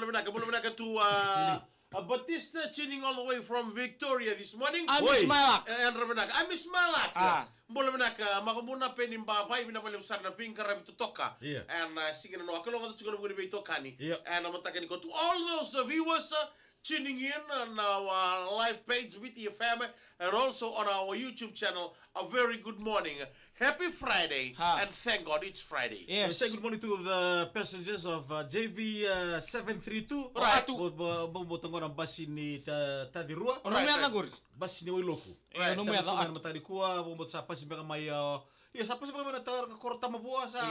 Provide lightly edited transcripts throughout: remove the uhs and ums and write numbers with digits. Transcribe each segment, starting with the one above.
Boleh to Batista tuning all the way from Victoria this morning. I miss Malak. And I miss Malak. Boleh makamuna penimba pai bina boleh besar na pingkara itu toka. And singing no akalo ngata chukuna buni be tokani. And amatakani ko to all those viewers tuning in on our live page with your family and also on our YouTube channel. A very good morning. Happy Friday. And thank God it's Friday. Yes. We say good morning to the passengers of JV 732. Right. Bumutang orang basi ni Tadirua. Right. Basi ni Wailoku. Right. Sa matadi kuwa bumut sa pasi baka may sa pasi baka may natar korta mabua sa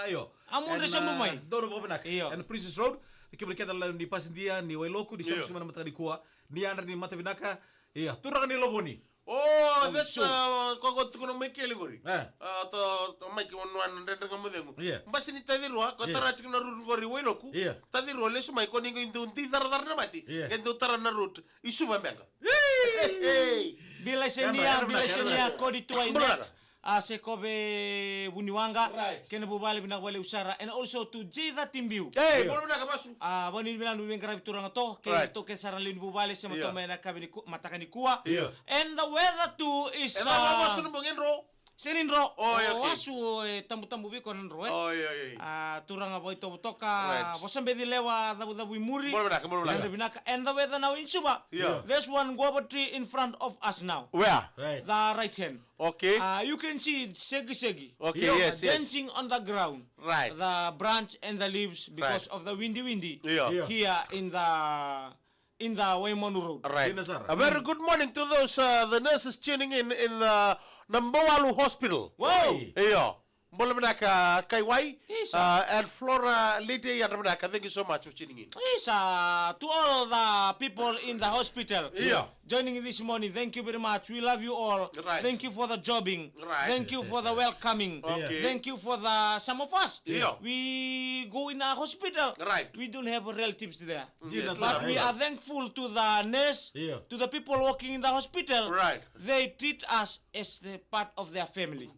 iyo. Amon re sa mumay. Dono ba benak. And Princess Road. Ikiblikada la ni pasindia ni Wailoku di sa mana matadi kuwa. Ni andar ni mata binaka. Iya, turang ni loboni. Oh, that's kau tu kena make gori. Atau make one render kamu dengu. Basi ni tadi ruah, kau tara cik narut gori Wailoku. Tadi ruah lesu mai kau ningo itu unti tar na mati. Kau tara narut isu bambang. Bila senia kau dituai net. Se kobe Buniwanga, kena bubale bina wale usara, and also to Jeda Timbiu. Boleh nak masuk. Bani bina nuwen karabi turang to, ke sarang lini bubale sama to mena kabini matakani kuwa. And the weather too is. Masuk nubungin ro. Senindro. Wasu tambu-tambu biko nandro. Turang abo ito butoka. Bosan bedi lewa dabu imuri. Boleh nak. And the weather now in Suba. There's one guava tree in front of us now. Where? The right hand. Okay. You can see segi. Okay, yes. Dancing on the ground. Right. The branch and the leaves because of the windy. Here in the Waimonu Road. Right. A very good morning to those the nurses tuning in the Nambowalu Hospital. Wow. Boleh Kaiwai and Flora Lady Yadranaka. Thank you so much for tuning in. Yes, to all the people in the hospital joining this morning, thank you very much. We love you all. Thank you for the jobbing. Thank you for the welcoming. Thank you for the some of us. We go in a hospital. We don't have relatives there. But we are thankful to the nurse, to the people working in the hospital. They treat us as the part of their family.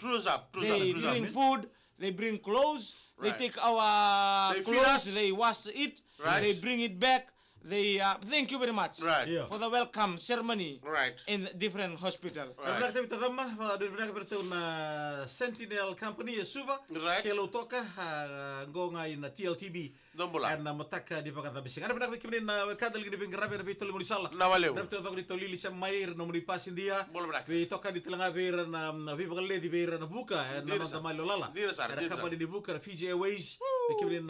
They bring food, they bring clothes, they take our clothes, they wash it, they bring it back. They thank you very much for the welcome ceremony in different hospital. Sentinel Company Suba Kelo Toka Ngonga in TLTB and Mataka di Pakata Bising. Ada benak bikin kadal gini bingarabe na bitol mo risala. Nawalew. Napto to dito lili sa mair no muli pasin dia. We toka di telanga beira na bibagale di beira na buka and na malolala. Ada company di buka Fiji Airways. Bikin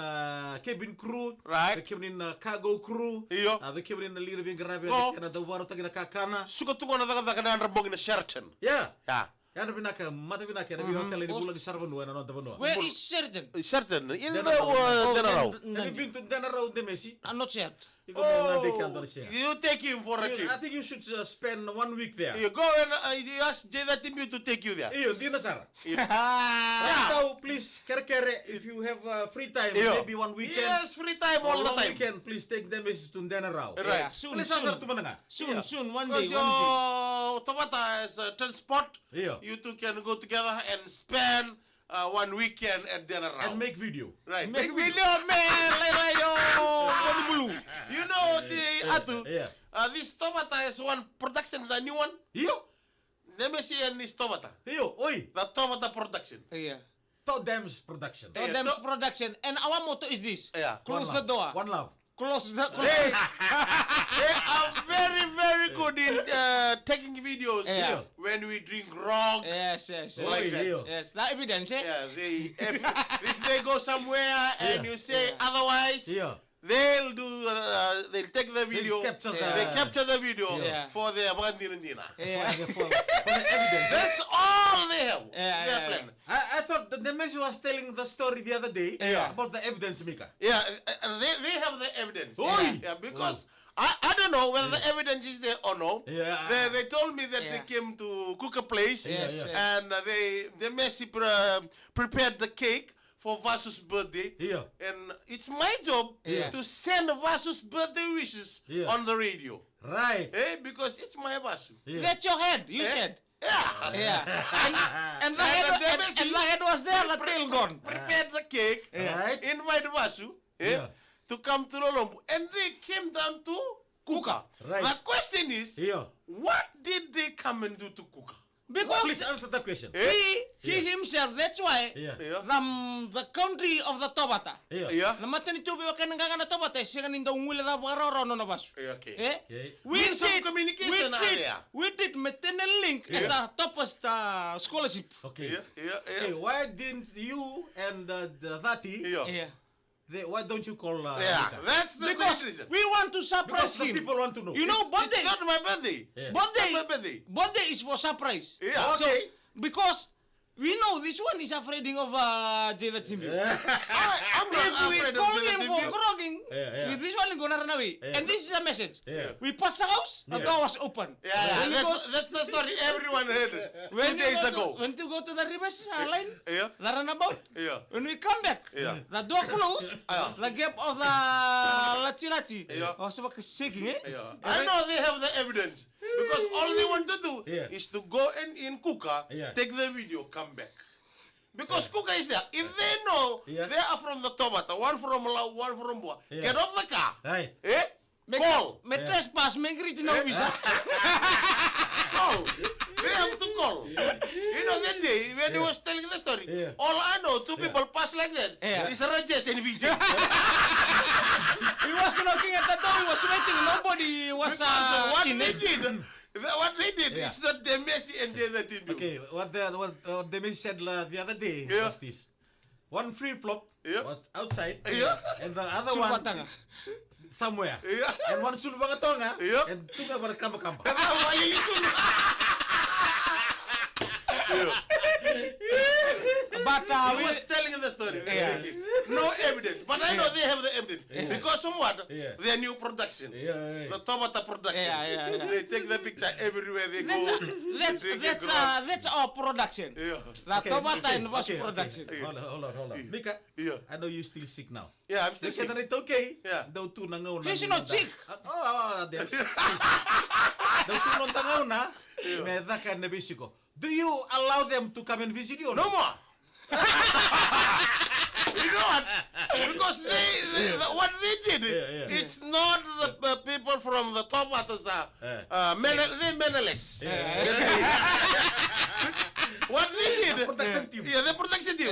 cabin crew. Bikin cargo crew. Bikin lili bingarabe na dawaro tagi na kakana. Suka tungo na daga na rambong na Sheraton. Ano binaka, mata binaka, nabi hotel ini bulan di Sarbanua na nonton Banua. Where is Sheraton? Sheraton in the Denarau. Have you been to Denarau, the Messi? Not yet. You take him for a trip. I think you should spend 1 week there. You go and you ask Jeda Timbu to take you there. Di Nasara. So please, kere if you have free time, maybe 1 weekend. Yes, free time all the time. Weekend, please take them to Denarau. Right. Soon, one day. So, Tabata is transport. You two can go together and spend 1 weekend at Denarau. And make video. Right. Make video, man. You know this Tobata is one production, the new one. Let me see this Tobata. Oi. The Tobata production. Todem's production. Todem's production. And our motto is this. Close the door. One love. Close the door. They are very, very good in taking videos when we drink wrong. Yes. Like that. Yes, that evidence. If they go somewhere and you say otherwise, they'll take the video. They capture the video for their Brandinandina. For the evidence. That's all they have. Their plan. I thought the Messi was telling the story the other day about the evidence, Mika. They have the evidence. Because I don't know whether the evidence is there or no. They told me that they came to cook a place and the Messi prepared the cake for Vasu's birthday. And it's my job to send Vasu's birthday wishes on the radio. Right. Because it's my Vasu. That's your head, you said. And the head was there, the tail gone. Prepared the cake, invite Vasu. to come to Lolombu, and they came down to Kuka. Right. The question is, what did they come and do to Kuka? Because please answer that question. He himself, that's why the country of the Tobata. Namatan ito biwa ka nang na Tobata, siya kanin daw ngula da baroro no basu. We did maternal link as a topest scholarship. Okay. Why didn't you and Thati? Why don't you call? That's the reason. We want to surprise him. People want to know. You know, birthday. It's not my birthday. Birthday is for surprise. Okay. So, because we know this one is afraid of Jada Timbu. I'm not afraid of call Jada him for grogging, with this one gonna run away. And this is a message. We pass the house, the door was open. That's the story everyone heard 2 days ago. When you go to the reverse line, the runabout, when we come back, the door closed, the gap of the lachi-lachi, shaking, I know they have the evidence. Because all they want to do is to go in Kuka, take the video, come back. Because Kuka is there. If they know they are from the Tobata, one from Lau, one from Bua, get off the car. Call. Me trespass, me greet no visa. Call. They have to call. You know that day when he was telling the story, all I know, 2 people pass like that. It's Rajesh and Vijay. He was looking at the door, he was waiting, nobody was what they did is not the Messi and Jada Timbu. Okay, what the Messi said the other day was this. One free flop was outside, and the other one somewhere. And one Sulvagatonga, and two about Kamba. But he was telling the story. No evidence. But I know they have the evidence. Because somewhat, their new production, the Tobata production, they take the picture everywhere they go. That's our production. The Tobata and Wash production. Hold on. Mika, I know you're still sick now. Yeah, I'm still sick. It's okay. He's not sick. Do you allow them to come and visit you? No more. You know what? Because what they did, it's not the people from the top they're Meneless. What they did, the production team. The production team.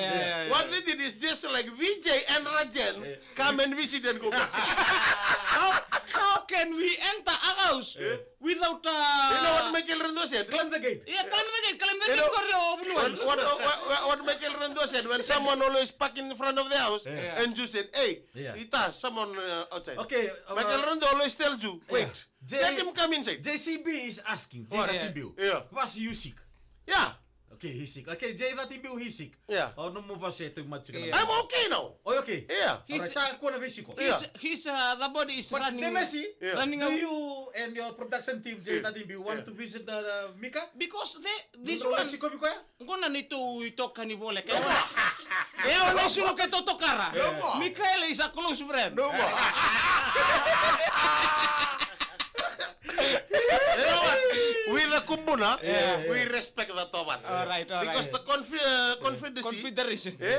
What they did is just like Vijay and Rajan come and visit and go back. How can we enter a house without? You know what Michael Rendo said? Climb the gate. Yeah, climb the gate. What Michael Rendo said when someone always park in front of the house and you said, "Hey, Ita, someone outside." Okay. Michael Rendo always tells you, "Wait, let him come inside." JCB is asking. Was you sick? Yeah. Okay, he's sick. Okay, Jada Timbu, he's sick. Yeah. Oh, no mo ba siya ito yung match ka na? I'm okay now. Oh, okay. Yeah. The body is running. Running. Do you and your production team, Jada Timbu, want to visit Mika? Because this one, gonna need to talk kanibole. Kaya wala sino kay Totokara. Mikael is a close friend. No more. You know what? With the Kumbuna, we respect the Toban. All right. Because the Confederation, they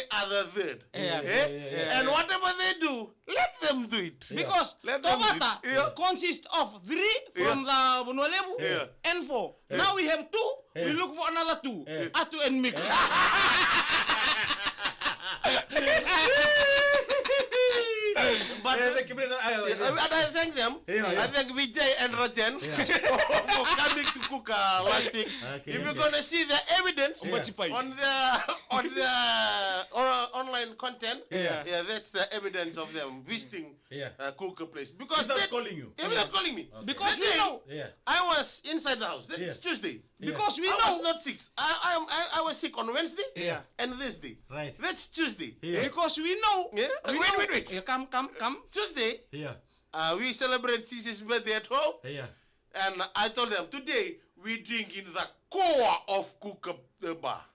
are the third. And whatever they do, let them do it. Because Tobata consists of 3 from the Bunualebu and 4. Now we have 2. We look for another 2. Atu and Mika. But I thank them. I thank Vijay and Rajan for coming to Kuka last week. If you're gonna see the evidence on the online content, that's the evidence of them visiting Kuka place. Because they're calling you. Without calling me. Because we know. I was inside the house. That's Tuesday. Because we know. I was not sick. I was sick on Wednesday and this day. Right. That's Tuesday. Because we know. Wait. Come. Tuesday. We celebrate Cece's birthday at home. And I told them today we drink in the core of Kuka bar.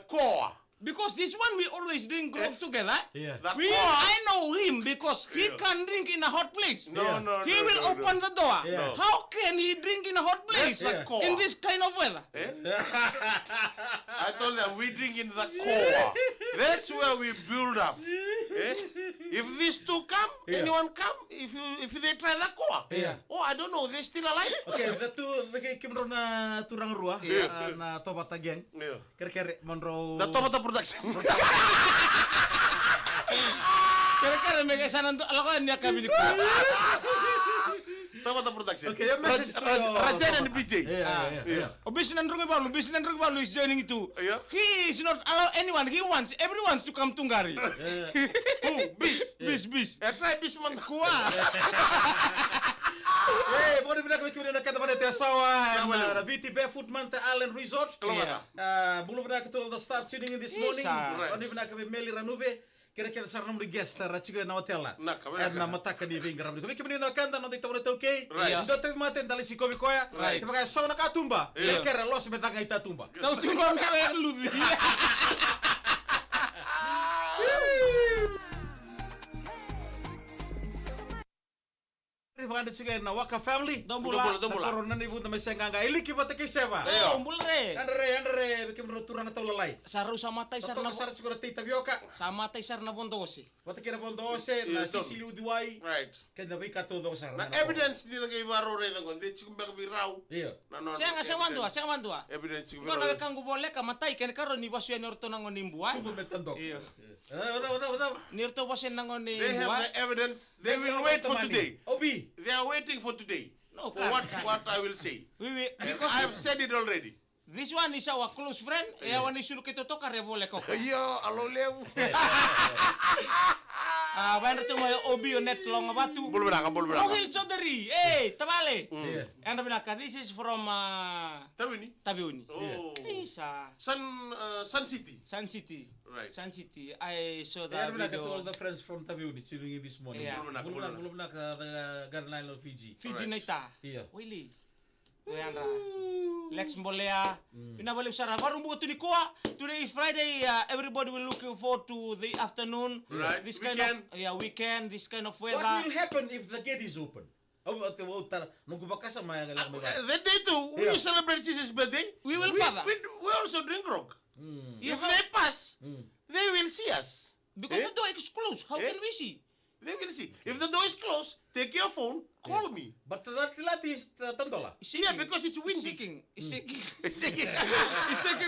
Core. Because this one we always drink grog together. I know him because he can drink in a hot place. No. He will open the door. How can he drink in a hot place in this kind of weather? I told them we drink in the core. That's where we build up. If these two come, anyone come, if they try that koa. Oh, I don't know, they still alive. Okay, the two kimro na turang rua na Tobata gang. Kere monro. The Tobata production. Kira-kira may kaisanan to. Alam ko, niya kami ni ko. Tobata production. Okay, your message to Rajan and BJ. Bis nandrung Ibalu is joining too. He is not allow anyone. Everyone to come to Ngari. Who? Bis. Try Bis man. Kuwa. Hey, pode vir aqui na cada manete sawa na VT Barefoot Manta Island Resort. Bulu vir aqui todo the staff tuning in this morning. Pode vir aqui Meli Ranuve. Kira-kira sarang muri guest rachiga na hotel la. Na mataka ni vingaram. Kami kami na kanda no dito na okay. Ndo te maten dali si kobi koya. Kaya so na katumba. Kira los metanga ita tumba. Tau tumba kaya ludi. Vaganda siga na Waka family. Dombula. Corona ni bunda mesenganga. Ili kibata kiseva. Dombulre. Andre bikin turang atau lalai. Saru sama tai sarna. Saru siguro tita bioka. Sama tai sarna bondosi. Wata kira bondosi na Sicily udiwai. Right. Kaya bai kato do sar. Na evidence ni ngai baro re ngon de chikum bag birau. Saya mandua. Evidence chikum. Kona kangu boleh kamatai kan karo ni wasu ni orto nangon nimbuai. Tubo metandok. Iya. Wada. Ni orto wasu nangon ni. They have the evidence. They will wait for today. Obi. They are waiting for today. No, for what I will say. Because I have said it already. This one is our close friend. One is sulu kita toka revole ko. Yo, alo lew. Bayar tu may obi net long batu. Bulu beraka. Rohil Chaudhary. Tabale. Anda bilaka, this is from Tabiuni. Oh. Isa. Sun City. Sun City. Right. Sun City. I saw that video. video. All the friends from Tabiuni tuning in this morning. Bulu beraka the Garden Island of Fiji. Fiji naita. Iya. Willy. Tuyanda. Lex Mbolea. Pinabalik usara. Baru buat ni kuah. Today is Friday. Everybody will looking forward to the afternoon. Right. This kind of weekend. This kind of weather. What will happen if the gate is open? Nunggu bakasa maya ngalang That day too, we celebrate Jesus' birthday. We will father. We also drink grog. If they pass, they will see us. Because the door is closed. How can we see? They will see. If the door is closed, take your phone, call me. But that is tandola. Yeah, because it's windy. It's shaking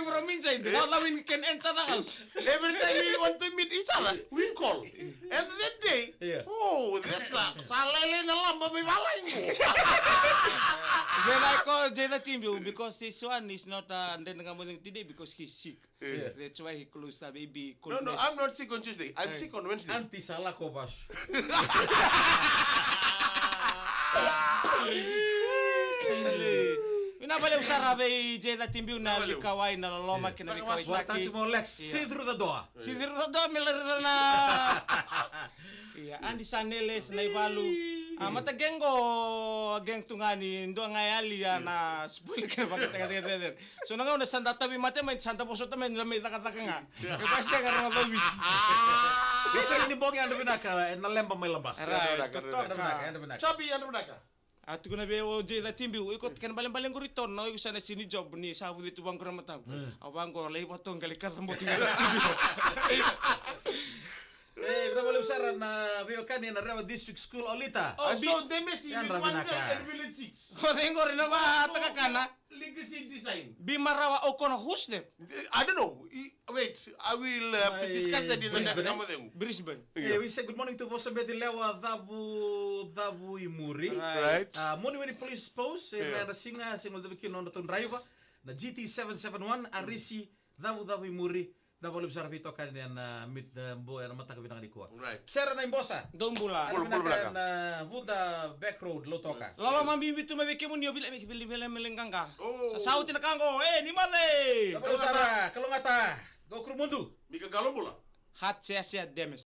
from inside. How the wind can enter the house? Every time we want to meet each other, we call. And that day, that's the salele na lamba may malaing. Then I call Jada Timbu because this one is not then today because he's sick. That's why he closed the baby. No, I'm not sick on Tuesday. I'm sick on Wednesday. Anti salah ko bas. Ina bale usara be Jada Timbu na likawai na loloma kina likawai taki. Mo Lex, see through the door. See through the door milar na. Iya, andi saneles na Ibalu. Mata geng tungani ndo ngayali na spoil ka bakit. So nga na sanda tabi mate may sanda poso tamen sa may takataka nga. Kasi siya karon do bit. Bisa ini bong yang binaka na lemba may lambas. Chabi yang binaka. At ko na be o Jada Timbu ikot kan baleng-baleng ko rito no sana sini job ni sabu dito bang ko na matang. Awang ko lay potong kalikat mo tinggal studio. Berapa besar na biokan na Rewa District School Olita. So they messy with one girl and village 6. Ko tengo rin na ba tagakana? Legacy design. Bimarawa o kono who's them? I don't know. Wait, I will have to discuss that in the next Brisbane. We say good morning to Bosabedi Lewa Dabu Imuri. Right. Morning when the police post na singa sing the bikin on the driver na GT 771 Arisi Dabu Imuri. Na boleh besar itu kan yang mit boy yang mata kabinang di kuah. Right. Sera na imbosa. Dombula. Na bunda back road lo toka. Lalo mambi itu mabike mun yo bila melengkangka. Sa sauti na kango. Ni male. Kalau ngata go krumundu. Mika galombula. Hat sia demes.